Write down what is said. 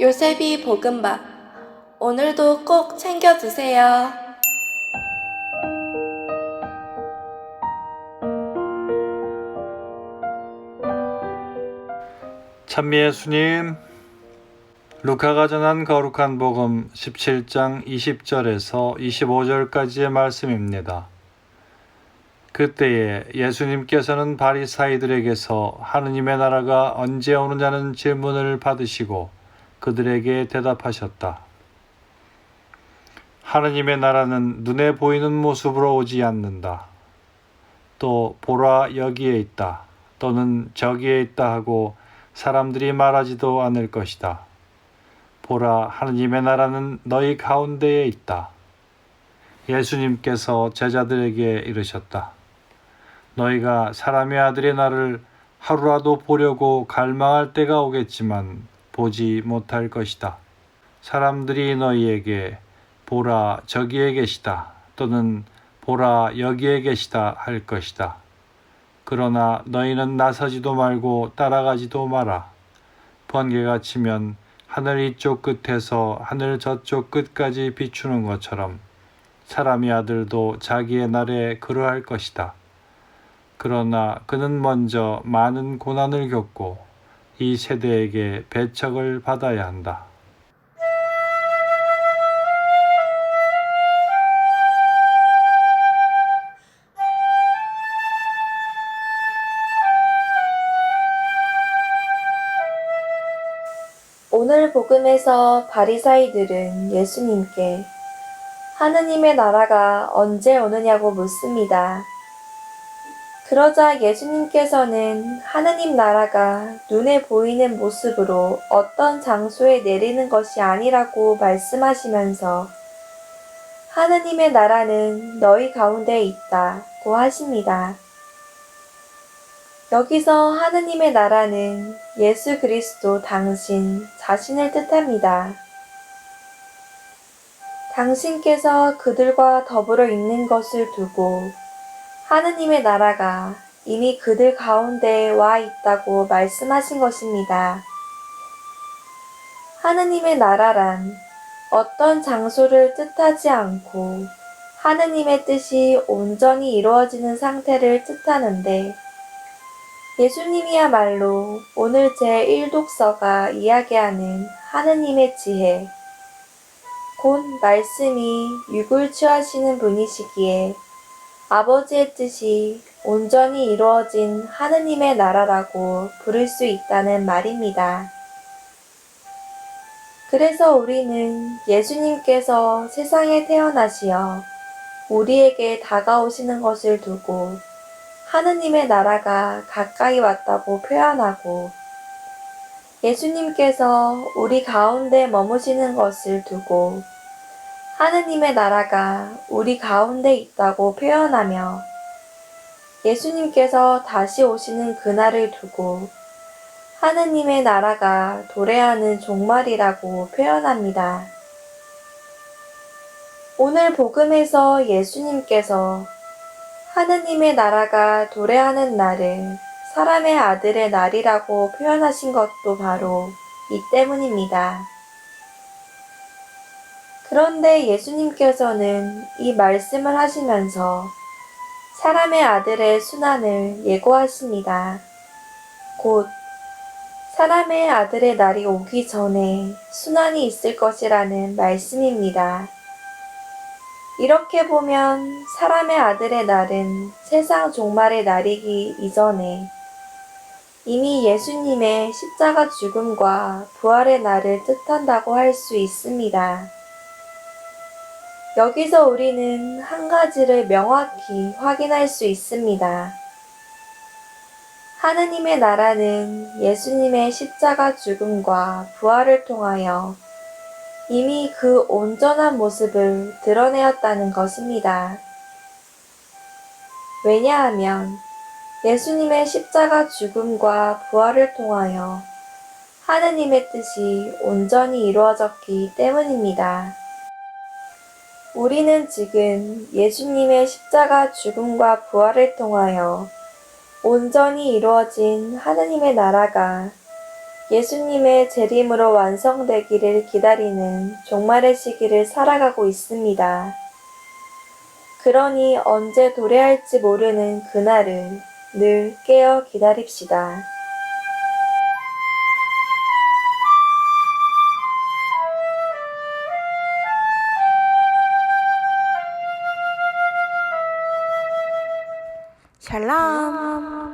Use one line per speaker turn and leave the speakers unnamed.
요셉이 볶음밥. 오늘도 꼭 챙겨 드세요.
찬미 예수님, 루카가 전한 거룩한 복음 17장 20절에서 25절까지의 말씀입니다. 그때에 예수님께서는 바리사이들에게서 하느님의 나라가 언제 오느냐는 질문을 받으시고 그들에게 대답하셨다. 하느님의 나라는 눈에 보이는 모습으로 오지 않는다. 또 보라 여기에 있다 또는 저기에 있다 하고 사람들이 말하지도 않을 것이다. 보라, 하느님의 나라는 너희 가운데에 있다. 예수님께서 제자들에게 이르셨다. 너희가 사람의 아들의 날을 하루라도 보려고 갈망할 때가 오겠지만 보지 못할 것이다. 사람들이 너희에게 보라 저기에 계시다 또는 보라 여기에 계시다 할 것이다. 그러나 너희는 나서지도 말고 따라가지도 마라. 번개가 치면 하늘 이쪽 끝에서 하늘 저쪽 끝까지 비추는 것처럼 사람의 아들도 자기의 날에 그러할 것이다. 그러나 그는 먼저 많은 고난을 겪고 이 세대에게 배척을 받아야 한다.
오늘 복음에서 바리사이들은 예수님께 하느님의 나라가 언제 오느냐고 묻습니다. 그러자 예수님께서는 하느님 나라가 눈에 보이는 모습으로 어떤 장소에 내리는 것이 아니라고 말씀하시면서 하느님의 나라는 너희 가운데 있다고 하십니다. 여기서 하느님의 나라는 예수 그리스도 당신 자신을 뜻합니다. 당신께서 그들과 더불어 있는 것을 두고 하느님의 나라가 이미 그들 가운데에 와 있다고 말씀하신 것입니다. 하느님의 나라란 어떤 장소를 뜻하지 않고 하느님의 뜻이 온전히 이루어지는 상태를 뜻하는데 예수님이야말로 오늘 제1독서가 이야기하는 하느님의 지혜, 곧 말씀이 육을 취하시는 분이시기에 아버지의 뜻이 온전히 이루어진 하느님의 나라라고 부를 수 있다는 말입니다. 그래서 우리는 예수님께서 세상에 태어나시어 우리에게 다가오시는 것을 두고 하느님의 나라가 가까이 왔다고 표현하고 예수님께서 우리 가운데 머무시는 것을 두고 하느님의 나라가 우리 가운데 있다고 표현하며 예수님께서 다시 오시는 그날을 두고 하느님의 나라가 도래하는 종말이라고 표현합니다. 오늘 복음에서 예수님께서 하느님의 나라가 도래하는 날을 사람의 아들의 날이라고 표현하신 것도 바로 이 때문입니다. 그런데 예수님께서는 이 말씀을 하시면서 사람의 아들의 순환을 예고하십니다. 곧 사람의 아들의 날이 오기 전에 순환이 있을 것이라는 말씀입니다. 이렇게 보면 사람의 아들의 날은 세상 종말의 날이기 이전에 이미 예수님의 십자가 죽음과 부활의 날을 뜻한다고 할 수 있습니다. 여기서 우리는 한 가지를 명확히 확인할 수 있습니다. 하느님의 나라는 예수님의 십자가 죽음과 부활을 통하여 이미 그 온전한 모습을 드러내었다는 것입니다. 왜냐하면 예수님의 십자가 죽음과 부활을 통하여 하느님의 뜻이 온전히 이루어졌기 때문입니다. 우리는 지금 예수님의 십자가 죽음과 부활을 통하여 온전히 이루어진 하느님의 나라가 예수님의 재림으로 완성되기를 기다리는 종말의 시기를 살아가고 있습니다. 그러니 언제 도래할지 모르는 그날을 늘 깨어 기다립시다.
샬롬.